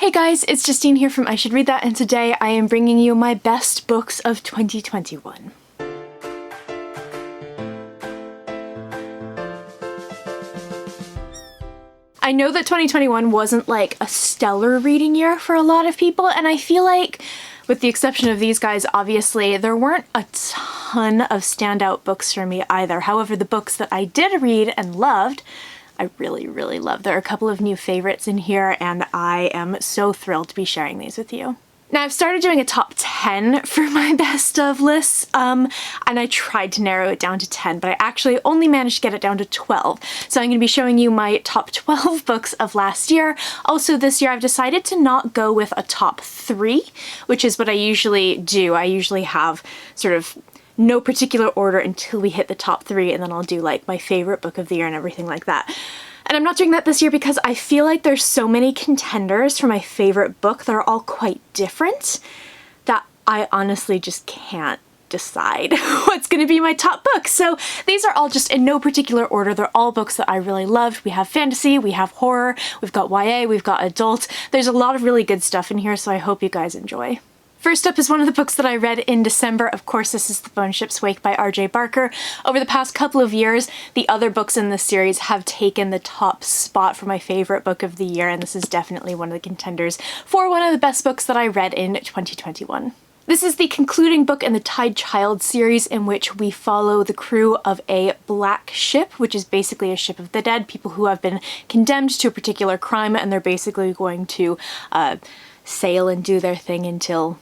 Hey guys, it's Justine here from I Should Read That, and today I am bringing you my best books of 2021. I know that 2021 wasn't like a stellar reading year for a lot of people, and I feel like, with the exception of these guys, obviously, there weren't a ton of standout books for me either. However, the books that I did read and loved, I really, really love. There are a couple of new favorites in here, and I am so thrilled to be sharing these with you. Now, I've started doing a top 10 for my best of lists, and I tried to narrow it down to 10, but I actually only managed to get it down to 12. So I'm going to be showing you my top 12 books of last year. Also, this year I've decided to not go with a top 3, which is what I usually do. I usually have sort of no particular order until we hit the top 3, and then I'll do like my favorite book of the year and everything like that. And I'm not doing that this year because I feel like there's so many contenders for my favorite book that are all quite different that I honestly just can't decide what's going to be my top book. So these are all just in no particular order. They're all books that I really loved. We have fantasy, we have horror, we've got YA, we've got adult. There's a lot of really good stuff in here, so I hope you guys enjoy. First up is one of the books that I read in December. Of course, this is The Bone Ship's Wake by R.J. Barker. Over the past couple of years, the other books in this series have taken the top spot for my favorite book of the year, and this is definitely one of the contenders for one of the best books that I read in 2021. This is the concluding book in the Tied Child series, in which we follow the crew of a black ship, which is basically a ship of the dead, people who have been condemned to a particular crime, and they're basically going to sail and do their thing until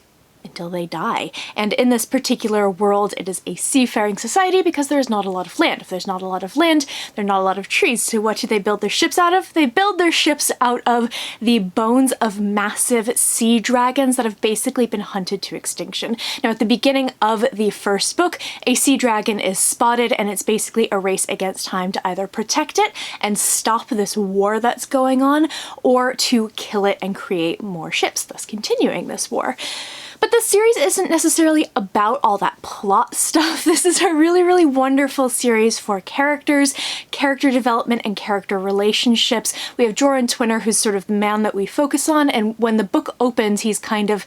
they die. And in this particular world, it is a seafaring society because there's not a lot of land. If there's not a lot of land, there are not a lot of trees. So what do they build their ships out of? They build their ships out of the bones of massive sea dragons that have basically been hunted to extinction. Now, at the beginning of the first book, a sea dragon is spotted, and it's basically a race against time to either protect it and stop this war that's going on, or to kill it and create more ships, thus continuing this war. But this series isn't necessarily about all that plot stuff. This is a really, really wonderful series for characters, character development, and character relationships. We have Joran Twinner, who's sort of the man that we focus on, and when the book opens, he's kind of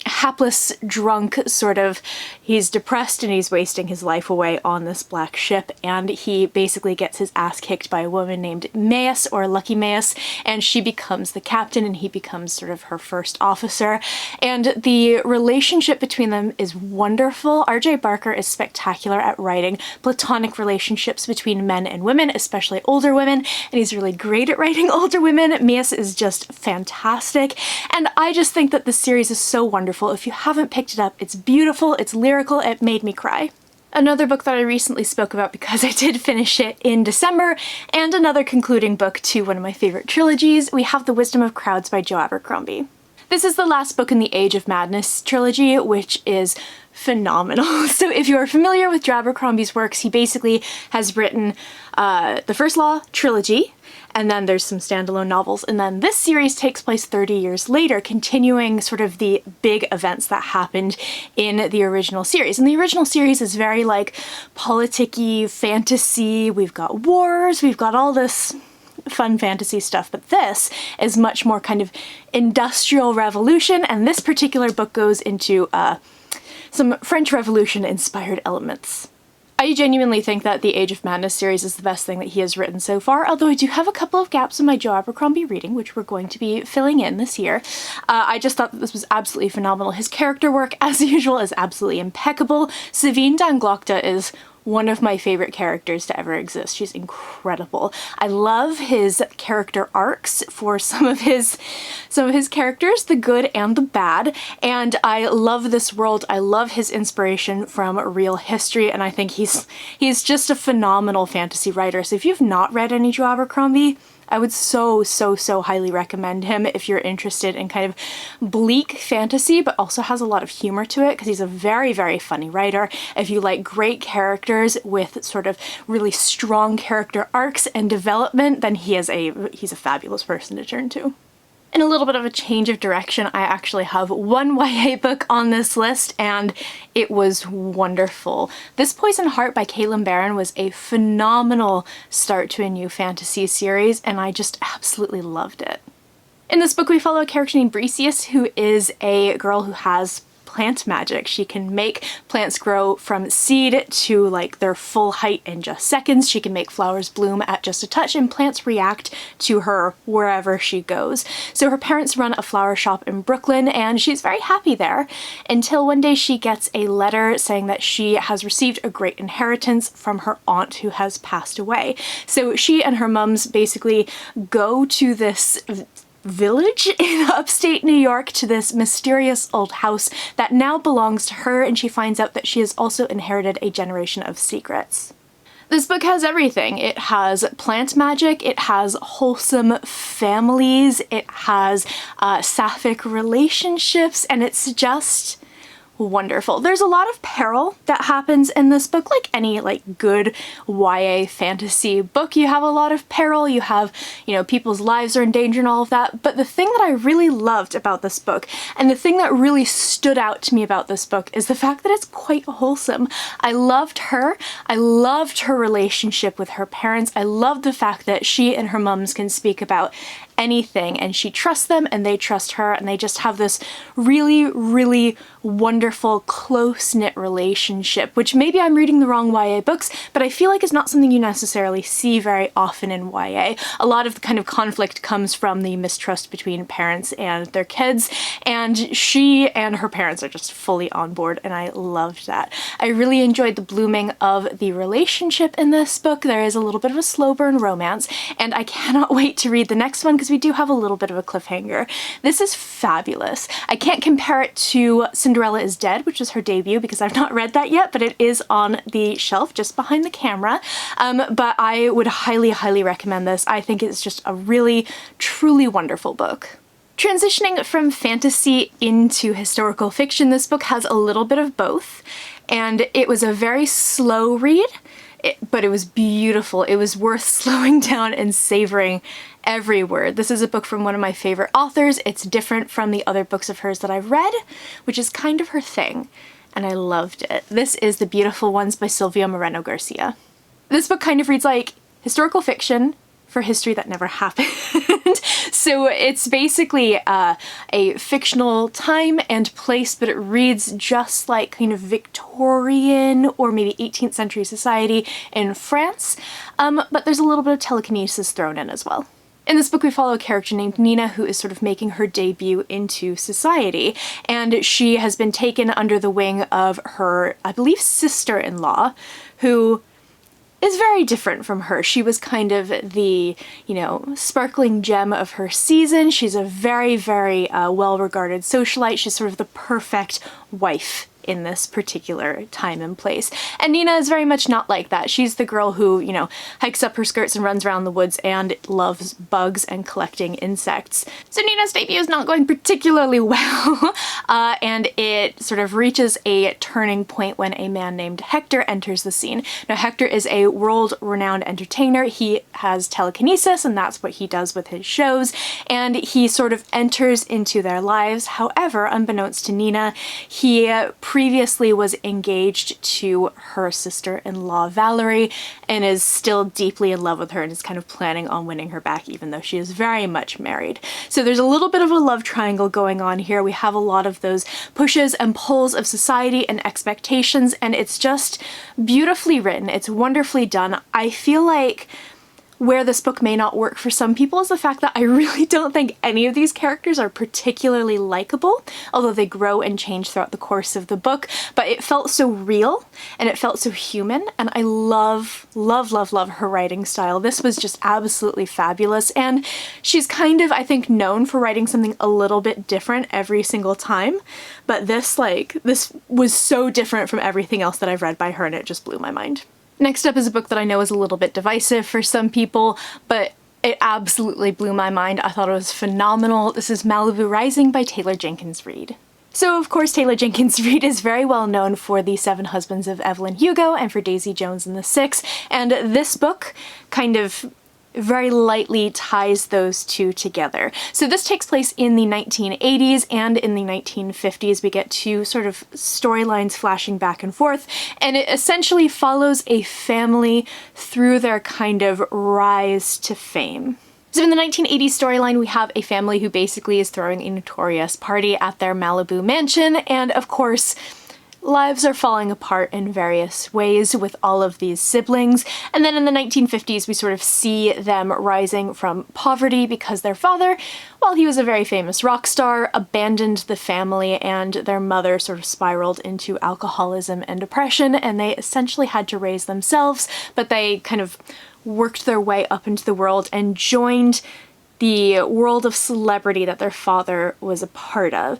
hapless, drunk, sort of. He's depressed and he's wasting his life away on this black ship, and he basically gets his ass kicked by a woman named Maes, or Lucky Maes, and she becomes the captain and he becomes sort of her first officer. And the relationship between them is wonderful. R.J. Barker is spectacular at writing platonic relationships between men and women, especially older women, and he's really great at writing older women. Maes is just fantastic, and I just think that this series is so wonderful. If you haven't picked it up, it's beautiful, it's lyrical, it made me cry. Another book that I recently spoke about because I did finish it in December, and another concluding book to one of my favorite trilogies, we have The Wisdom of Crowds by Jo Abercrombie. This is the last book in the Age of Madness trilogy, which is phenomenal. So if you are familiar with Jo Abercrombie's works, he basically has written the First Law trilogy, and then there's some standalone novels, and then this series takes place 30 years later, continuing sort of the big events that happened in the original series. And the original series is very like politic-y, fantasy, we've got wars, we've got all this fun fantasy stuff, but this is much more kind of industrial revolution, and this particular book goes into some French Revolution inspired elements. I genuinely think that the Age of Madness series is the best thing that he has written so far, although I do have a couple of gaps in my Jo Abercrombie reading, which we're going to be filling in this year. I just thought that this was absolutely phenomenal. His character work, as usual, is absolutely impeccable. Savine Danglokta is one of my favorite characters to ever exist. She's incredible. I love his character arcs for some of his characters, the good and the bad, and I love this world. I love his inspiration from real history, and I think he's just a phenomenal fantasy writer. So if you've not read any Jo Abercrombie, I would so highly recommend him if you're interested in kind of bleak fantasy, but also has a lot of humor to it, because he's a very, very funny writer. If you like great characters with sort of really strong character arcs and development, then he's a fabulous person to turn to. In a little bit of a change of direction, I actually have one YA book on this list, and it was wonderful. This Poison Heart by Caitlin Barron was a phenomenal start to a new fantasy series, and I just absolutely loved it. In this book, we follow a character named Brecius, who is a girl who has plant magic. She can make plants grow from seed to like their full height in just seconds. She can make flowers bloom at just a touch, and plants react to her wherever she goes. So her parents run a flower shop in Brooklyn, and she's very happy there until one day she gets a letter saying that she has received a great inheritance from her aunt who has passed away. So she and her mums basically go to this village in upstate New York, to this mysterious old house that now belongs to her, and she finds out that she has also inherited a generation of secrets. This book has everything. It has plant magic, it has wholesome families, it has sapphic relationships, and it's just wonderful. There's a lot of peril that happens in this book. Like any like good YA fantasy book, you have a lot of peril, you have, you know, people's lives are in danger and all of that. But the thing that I really loved about this book, and the thing that really stood out to me about this book, is the fact that it's quite wholesome. I loved her. I loved her relationship with her parents. I loved the fact that she and her mums can speak about anything, and she trusts them and they trust her, and they just have this really, really wonderful, close-knit relationship, which maybe I'm reading the wrong YA books, but I feel like it's not something you necessarily see very often in YA. A lot of the kind of conflict comes from the mistrust between parents and their kids, and she and her parents are just fully on board, and I loved that. I really enjoyed the blooming of the relationship in this book. There is a little bit of a slow burn romance, and I cannot wait to read the next one because we do have a little bit of a cliffhanger. This is fabulous. I can't compare it to Cinderella is Dead, which was her debut, because I've not read that yet, but it is on the shelf just behind the camera. But I would highly, highly recommend this. I think it's just a really, truly wonderful book. Transitioning from fantasy into historical fiction, this book has a little bit of both, and it was a very slow read, but it was beautiful. It was worth slowing down and savoring every word. This is a book from one of my favorite authors. It's different from the other books of hers that I've read, which is kind of her thing, and I loved it. This is The Beautiful Ones by Silvia Moreno Garcia. This book kind of reads like historical fiction for history that never happened. So it's basically a fictional time and place, but it reads just like kind of Victorian or maybe 18th century society in France, but there's a little bit of telekinesis thrown in as well. In this book, we follow a character named Nina who is sort of making her debut into society, and she has been taken under the wing of her, I believe, sister-in-law, who is very different from her. She was kind of the, you know, sparkling gem of her season. She's a very, very well-regarded socialite. She's sort of the perfect wife in this particular time and place. And Nina is very much not like that. She's the girl who, you know, hikes up her skirts and runs around the woods and loves bugs and collecting insects. So Nina's debut is not going particularly well, and it sort of reaches a turning point when a man named Hector enters the scene. Now, Hector is a world-renowned entertainer. He has telekinesis, and that's what he does with his shows, and he sort of enters into their lives. However, unbeknownst to Nina, he previously was engaged to her sister-in-law Valerie and is still deeply in love with her and is kind of planning on winning her back, even though she is very much married. So there's a little bit of a love triangle going on here. We have a lot of those pushes and pulls of society and expectations, and it's just beautifully written. It's wonderfully done. I feel like where this book may not work for some people is the fact that I really don't think any of these characters are particularly likable, although they grow and change throughout the course of the book, but it felt so real and it felt so human, and I love, love, love, love her writing style. This was just absolutely fabulous, and she's kind of, I think, known for writing something a little bit different every single time, but this was so different from everything else that I've read by her, and it just blew my mind. Next up is a book that I know is a little bit divisive for some people, but it absolutely blew my mind. I thought it was phenomenal. This is Malibu Rising by Taylor Jenkins Reid. So, of course, Taylor Jenkins Reid is very well known for The Seven Husbands of Evelyn Hugo and for Daisy Jones and the Six, and this book kind of very lightly ties those two together. So this takes place in the 1980s and in the 1950s. We get two sort of storylines flashing back and forth, and it essentially follows a family through their kind of rise to fame. So in the 1980s storyline, we have a family who basically is throwing a notorious party at their Malibu mansion, and of course, lives are falling apart in various ways with all of these siblings. And then in the 1950s, we sort of see them rising from poverty because their father, while he was a very famous rock star, abandoned the family, and their mother sort of spiraled into alcoholism and depression, and they essentially had to raise themselves, but they kind of worked their way up into the world and joined the world of celebrity that their father was a part of.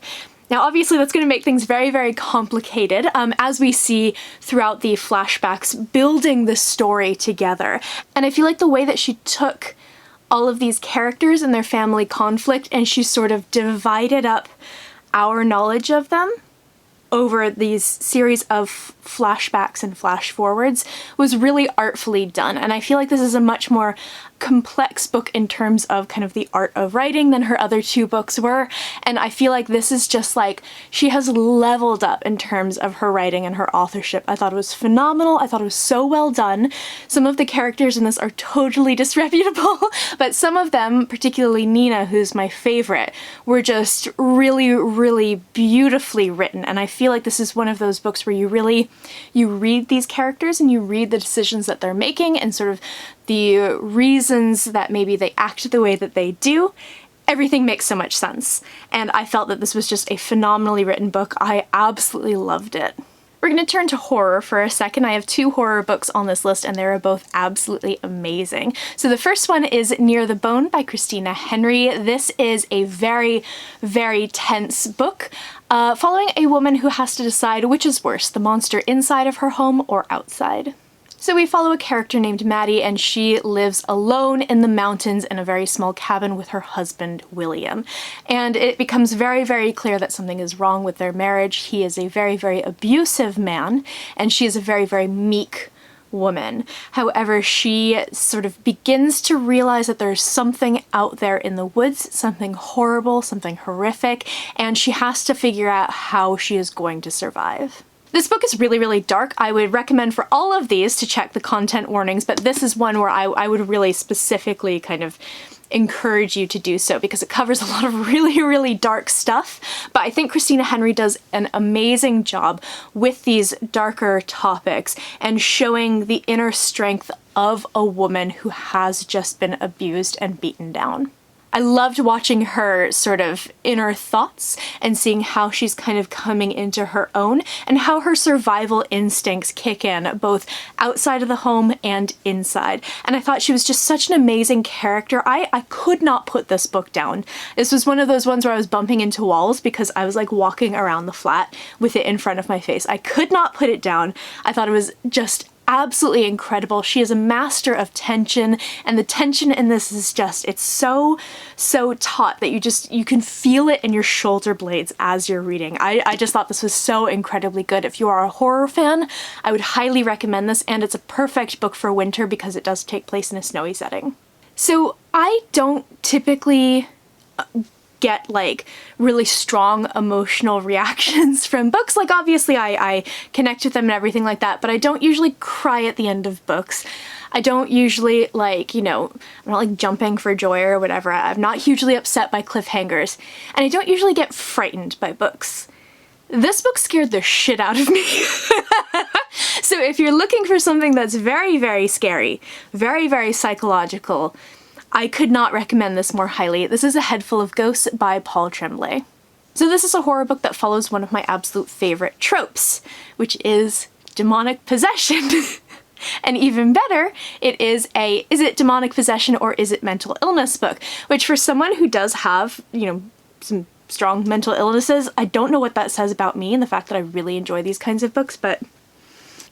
Now, obviously, that's going to make things very, very complicated, as we see throughout the flashbacks building the story together. And I feel like the way that she took all of these characters and their family conflict and she sort of divided up our knowledge of them over these series of flashbacks and flash forwards was really artfully done. And I feel like this is a much more complex book in terms of kind of the art of writing than her other two books were. And I feel like this is just like, she has leveled up in terms of her writing and her authorship. I thought it was phenomenal. I thought it was so well done. Some of the characters in this are totally disreputable, but some of them, particularly Nina, who's my favorite, were just really, really beautifully written. And I feel like this is one of those books where you read these characters and you read the decisions that they're making and sort of the reasons that maybe they act the way that they do. Everything makes so much sense. And I felt that this was just a phenomenally written book. I absolutely loved it. We're going to turn to horror for a second. I have two horror books on this list and they're both absolutely amazing. So the first one is Near the Bone by Christina Henry. This is a very, very tense book following a woman who has to decide which is worse, the monster inside of her home or outside. So we follow a character named Maddie, and she lives alone in the mountains in a very small cabin with her husband, William. And it becomes very, very clear that something is wrong with their marriage. He is a very, very abusive man, and she is a very, very meek woman. However, she sort of begins to realize that there's something out there in the woods, something horrible, something horrific, and she has to figure out how she is going to survive. This book is really, really dark. I would recommend for all of these to check the content warnings, but this is one where I would really specifically kind of encourage you to do so because it covers a lot of really, really dark stuff. But I think Christina Henry does an amazing job with these darker topics and showing the inner strength of a woman who has just been abused and beaten down. I loved watching her sort of inner thoughts and seeing how she's kind of coming into her own and how her survival instincts kick in both outside of the home and inside. And I thought she was just such an amazing character. I could not put this book down. This was one of those ones where I was bumping into walls because I was like walking around the flat with it in front of my face. I could not put it down. I thought it was just absolutely incredible. She is a master of tension, and the tension in this is just, it's so taut that you can feel it in your shoulder blades as you're reading. I just thought this was so incredibly good. If you are a horror fan, I would highly recommend this, and it's a perfect book for winter because it does take place in a snowy setting. So I don't typically get like really strong emotional reactions from books. Like obviously I connect with them and everything like that, but I don't usually cry at the end of books. I don't usually like, I'm not like jumping for joy or whatever. I'm not hugely upset by cliffhangers, and I don't usually get frightened by books. This book scared the shit out of me. So if you're looking for something that's very, very scary, very, very psychological, I could not recommend this more highly. This is A Head Full of Ghosts by Paul Tremblay. So this is a horror book that follows one of my absolute favorite tropes, which is demonic possession. And even better, it is a is it demonic possession or is it mental illness book, which for someone who does have, some strong mental illnesses, I don't know what that says about me and the fact that I really enjoy these kinds of books, but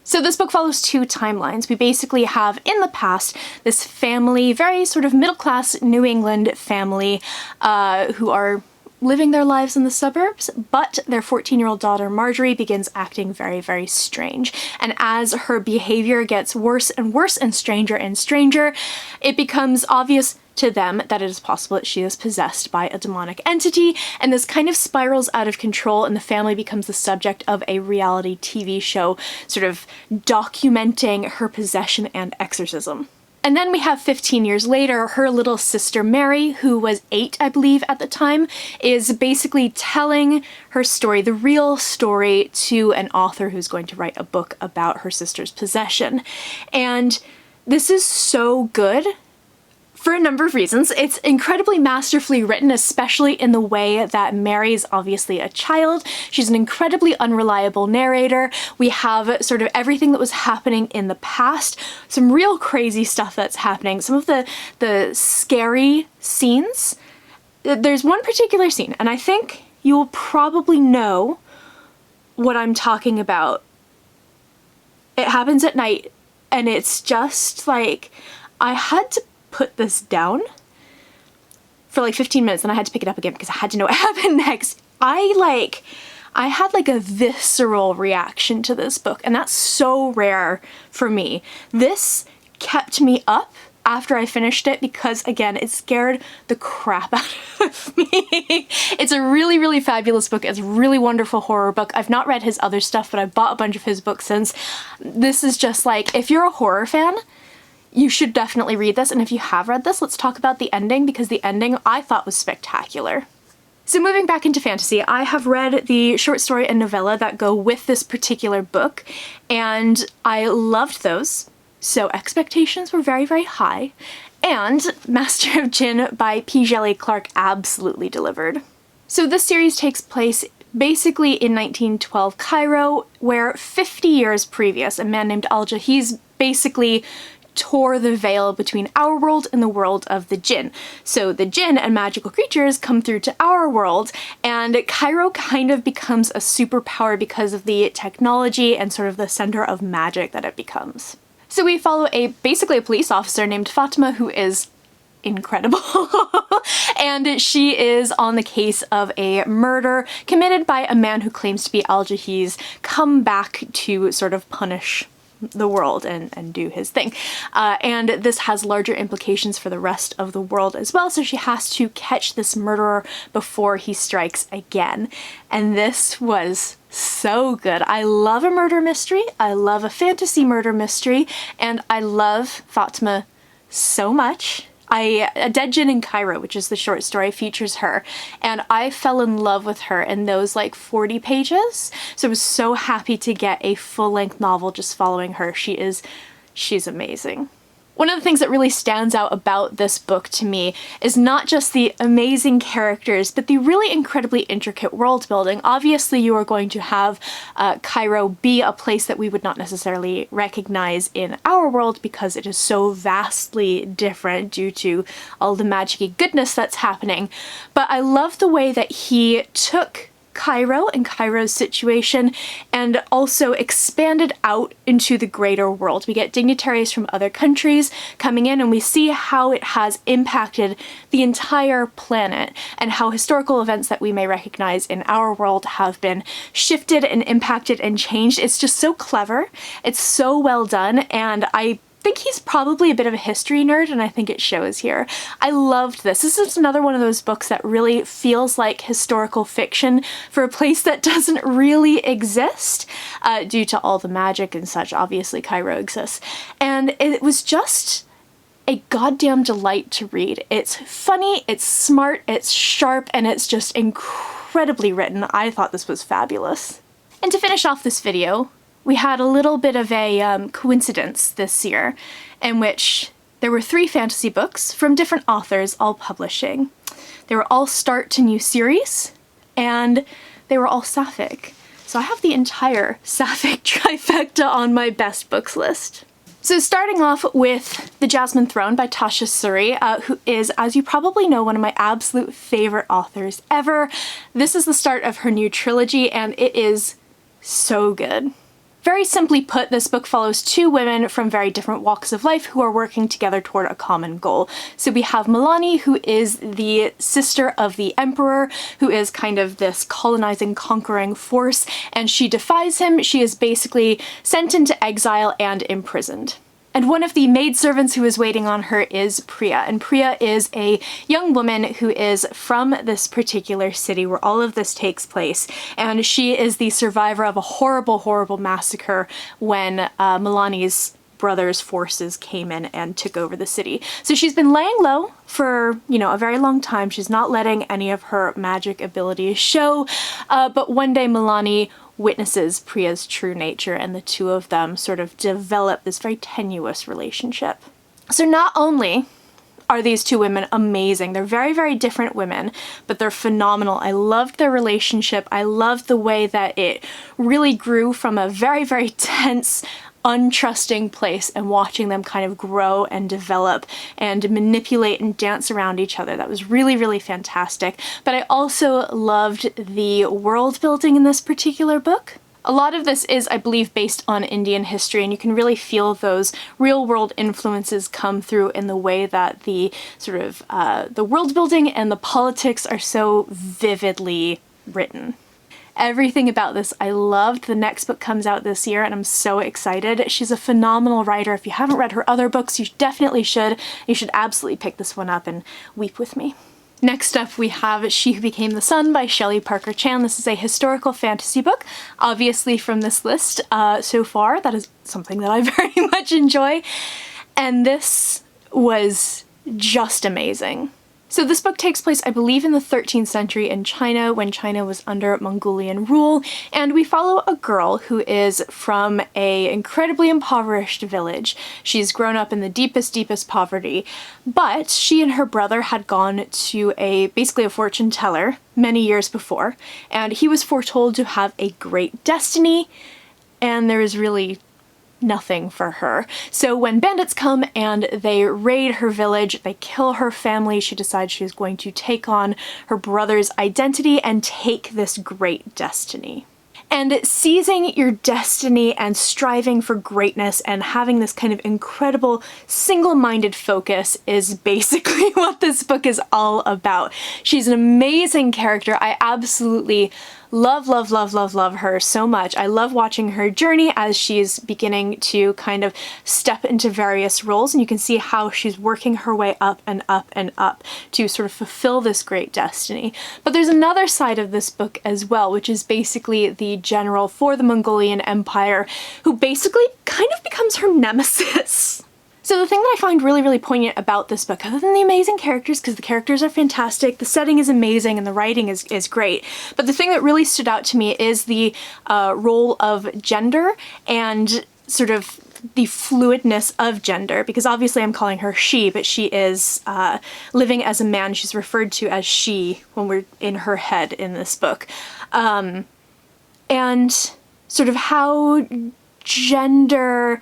so this book follows two timelines. We basically have, in the past, this family, very sort of middle-class New England family, who are living their lives in the suburbs, but their 14-year-old daughter Marjorie begins acting very, very strange. And as her behavior gets worse and worse and stranger, it becomes obvious to them that it is possible that she is possessed by a demonic entity, and this kind of spirals out of control, and the family becomes the subject of a reality TV show sort of documenting her possession and exorcism. And then we have 15 years later, her little sister Mary, who was 8, I believe, at the time, is basically telling her story, the real story, to an author who's going to write a book about her sister's possession. And this is so good for a number of reasons. It's incredibly masterfully written, especially in the way that Mary's obviously a child. She's an incredibly unreliable narrator. We have sort of everything that was happening in the past, some real crazy stuff that's happening, some of the scary scenes. There's one particular scene, and I think you will probably know what I'm talking about. It happens at night, and it's just like, I had to put this down for like 15 minutes, and I had to pick it up again because I had to know what happened next. I had like a visceral reaction to this book, and that's so rare for me. This kept me up after I finished it because, again, it scared the crap out of me. It's a really, really fabulous book. It's a really wonderful horror book. I've not read his other stuff, but I've bought a bunch of his books since. This is just like, if you're a horror fan, you should definitely read this, and if you have read this, let's talk about the ending, because the ending I thought was spectacular. So moving back into fantasy, I have read the short story and novella that go with this particular book, and I loved those, so expectations were very, very high, and Master of Jinn by P. Djèlí Clark absolutely delivered. So this series takes place basically in 1912 Cairo, where 50 years previous, a man named Al-Jahiz basically tore the veil between our world and the world of the Jinn. So the Jinn and magical creatures come through to our world, and Cairo kind of becomes a superpower because of the technology and sort of the center of magic that it becomes. So we follow basically a police officer named Fatima, who is incredible. And she is on the case of a murder committed by a man who claims to be Al-Jahiz, come back to sort of punish the world and do his thing. And this has larger implications for the rest of the world as well, so she has to catch this murderer before he strikes again. And this was so good. I love a murder mystery, I love a fantasy murder mystery, and I love Fatima so much. A Dead Jinn in Cairo, which is the short story, features her, and I fell in love with her in those like 40 pages. So I was so happy to get a full-length novel just following her. She's amazing. One of the things that really stands out about this book to me is not just the amazing characters, but the really incredibly intricate world building. Obviously, you are going to have Cairo be a place that we would not necessarily recognize in our world because it is so vastly different due to all the magic-y goodness that's happening. But I love the way that he took Cairo and Cairo's situation and also expanded out into the greater world. We get dignitaries from other countries coming in, and we see how it has impacted the entire planet and how historical events that we may recognize in our world have been shifted and impacted and changed. It's just so clever. It's so well done, and I think he's probably a bit of a history nerd, and I think it shows here. I loved this. This is another one of those books that really feels like historical fiction for a place that doesn't really exist due to all the magic and such. Obviously, Cairo exists. And it was just a goddamn delight to read. It's funny, it's smart, it's sharp, and it's just incredibly written. I thought this was fabulous. And to finish off this video, we had a little bit of a coincidence this year in which there were 3 fantasy books from different authors all publishing. They were all start to new series, and they were all sapphic. So I have the entire sapphic trifecta on my best books list. So starting off with The Jasmine Throne by Tasha Suri, who is, as you probably know, one of my absolute favorite authors ever. This is the start of her new trilogy, and it is so good. Very simply put, this book follows 2 women from very different walks of life who are working together toward a common goal. So we have Milani, who is the sister of the Emperor, who is kind of this colonizing, conquering force, and she defies him. She is basically sent into exile and imprisoned. And one of the maidservants who is waiting on her is Priya. And Priya is a young woman who is from this particular city where all of this takes place. And she is the survivor of a horrible, horrible massacre when Milani's brother's forces came in and took over the city. So she's been laying low for, you know, a very long time. She's not letting any of her magic abilities show, but one day Milani witnesses Priya's true nature, and the two of them sort of develop this very tenuous relationship. So not only are these two women amazing, they're very, very different women, but they're phenomenal. I loved their relationship. I loved the way that it really grew from a very, very tense, untrusting place, and watching them kind of grow and develop and manipulate and dance around each other. That was really, really fantastic. But I also loved the world building in this particular book. A lot of this is, I believe, based on Indian history, and you can really feel those real-world influences come through in the way that the sort of the world building and the politics are so vividly written. Everything about this I loved. The next book comes out this year and I'm so excited. She's a phenomenal writer. If you haven't read her other books, you definitely should. You should absolutely pick this one up and weep with me. Next up we have She Who Became the Sun by Shelley Parker Chan. This is a historical fantasy book. Obviously from this list so far, that is something that I very much enjoy. And this was just amazing. So this book takes place, I believe, in the 13th century in China, when China was under Mongolian rule, and we follow a girl who is from a incredibly impoverished village. She's grown up in the deepest, deepest poverty, but she and her brother had gone to basically a fortune teller many years before, and he was foretold to have a great destiny, and there is really nothing for her. So when bandits come and they raid her village, they kill her family, she decides she's going to take on her brother's identity and take this great destiny. And seizing your destiny and striving for greatness and having this kind of incredible single-minded focus is basically what this book is all about. She's an amazing character. I absolutely love her so much. I love watching her journey as she's beginning to kind of step into various roles, and you can see how she's working her way up and up and up to sort of fulfill this great destiny. But there's another side of this book as well, which is basically the general for the Mongolian Empire, who basically kind of becomes her nemesis. So the thing that I find really, really poignant about this book, other than the amazing characters, because the characters are fantastic, the setting is amazing, and the writing is great, but the thing that really stood out to me is the role of gender and sort of the fluidness of gender, because obviously I'm calling her she, but she is living as a man. She's referred to as she when we're in her head in this book. And sort of how gender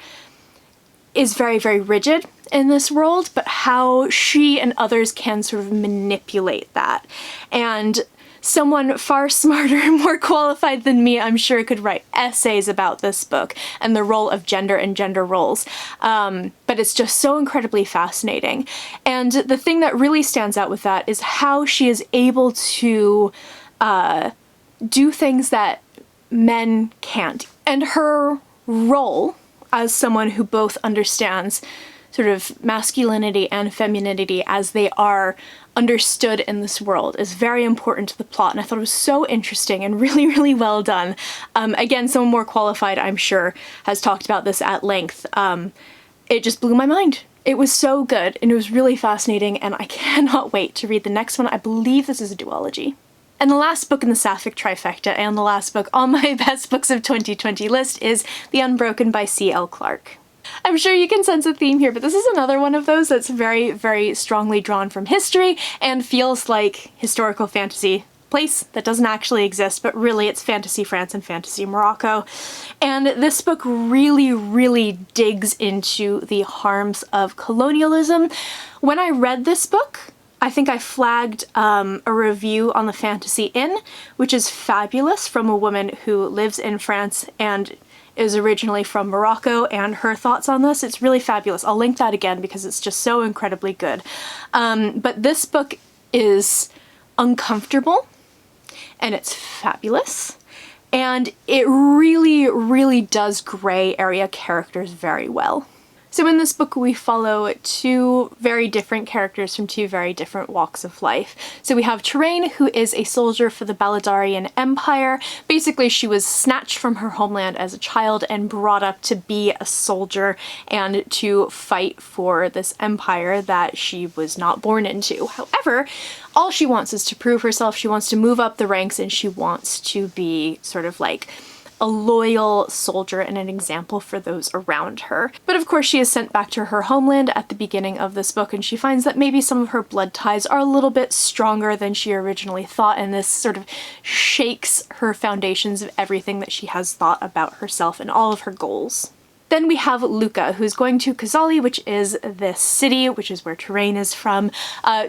is very, very rigid in this world, but how she and others can sort of manipulate that. And someone far smarter and more qualified than me, I'm sure, could write essays about this book and the role of gender and gender roles. But it's just so incredibly fascinating. And the thing that really stands out with that is how she is able to do things that men can't. And her role as someone who both understands sort of masculinity and femininity as they are understood in this world is very important to the plot, and I thought it was so interesting and really, really well done. Again, someone more qualified, I'm sure, has talked about this at length. It just blew my mind. It was so good, and it was really fascinating, and I cannot wait to read the next one. I believe this is a duology. And the last book in the Sapphic Trifecta, and the last book on my best books of 2020 list, is The Unbroken by C.L. Clarke. I'm sure you can sense a theme here, but this is another one of those that's very, very strongly drawn from history and feels like historical fantasy place that doesn't actually exist, but really it's fantasy France and fantasy Morocco. And this book really, really digs into the harms of colonialism. When I read this book, I think I flagged a review on the Fantasy Inn, which is fabulous, from a woman who lives in France and is originally from Morocco, and her thoughts on this. It's really fabulous. I'll link that again because it's just so incredibly good. But this book is uncomfortable, and it's fabulous, and it really, really does gray area characters very well. So in this book, we follow two very different characters from two very different walks of life. So we have Terrain, who is a soldier for the Baladarian Empire. Basically, she was snatched from her homeland as a child and brought up to be a soldier and to fight for this empire that she was not born into. However, all she wants is to prove herself. She wants to move up the ranks, and she wants to be sort of like a loyal soldier and an example for those around her. But of course she is sent back to her homeland at the beginning of this book, and she finds that maybe some of her blood ties are a little bit stronger than she originally thought, and this sort of shakes her foundations of everything that she has thought about herself and all of her goals. Then we have Luca, who's going to Kazali, which is this city, which is where Terrain is from,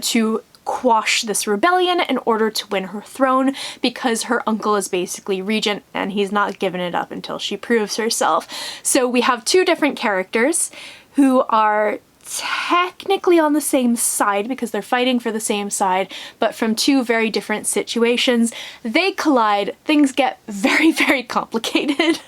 to quash this rebellion in order to win her throne, because her uncle is basically regent and he's not giving it up until she proves herself. So we have two different characters who are technically on the same side because they're fighting for the same side, but from two very different situations. They collide, things get very, very complicated.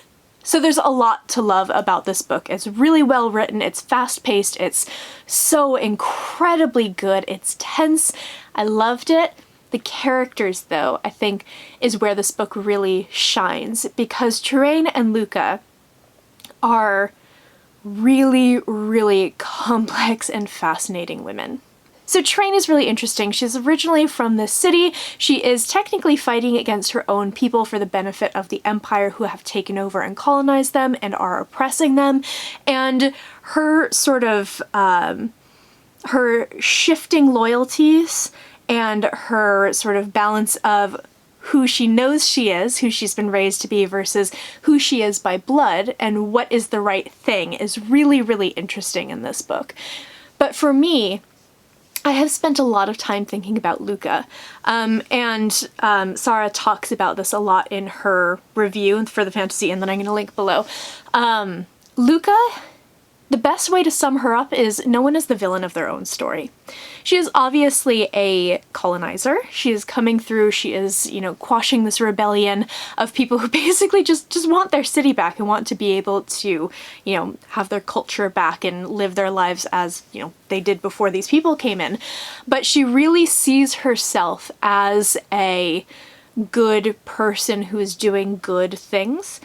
So there's a lot to love about this book. It's really well written, it's fast-paced, it's so incredibly good, it's tense. I loved it. The characters, though, I think is where this book really shines, because Terrain and Luca are really, really complex and fascinating women. So Terrain is really interesting. She's originally from this city. She is technically fighting against her own people for the benefit of the Empire, who have taken over and colonized them and are oppressing them. And her sort of, her shifting loyalties and her sort of balance of who she knows she is, who she's been raised to be, versus who she is by blood and what is the right thing is really, really interesting in this book. But for me, I have spent a lot of time thinking about Luca, and Sarah talks about this a lot in her review for the fantasy, and then I'm going to link below. Luca, the best way to sum her up is no one is the villain of their own story. She is obviously a colonizer. She is coming through, she is, you know, quashing this rebellion of people who basically just want their city back and want to be able to, you know, have their culture back and live their lives as, you know, they did before these people came in. But she really sees herself as a good person who is doing good things.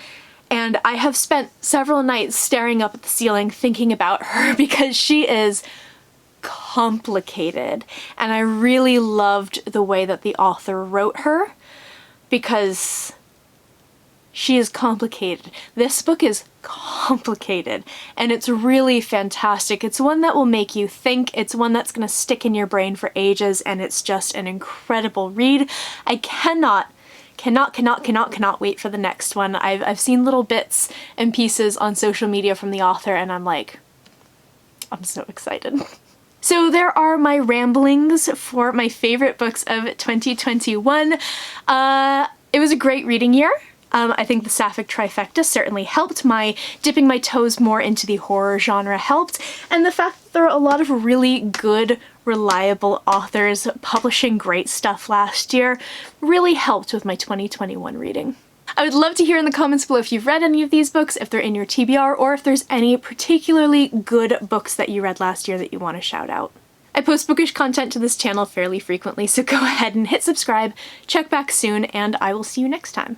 And I have spent several nights staring up at the ceiling thinking about her because she is complicated. And I really loved the way that the author wrote her because she is complicated. This book is complicated and it's really fantastic. It's one that will make you think. It's one that's going to stick in your brain for ages, and it's just an incredible read. I cannot wait for the next one. I've seen little bits and pieces on social media from the author, and I'm like, I'm so excited. So there are my ramblings for my favorite books of 2021. It was a great reading year. I think the Sapphic trifecta certainly helped. My dipping my toes more into the horror genre helped, and the fact that there are a lot of really good, reliable authors publishing great stuff last year really helped with my 2021 reading. I would love to hear in the comments below if you've read any of these books, if they're in your TBR, or if there's any particularly good books that you read last year that you want to shout out. I post bookish content to this channel fairly frequently, so go ahead and hit subscribe, check back soon, and I will see you next time.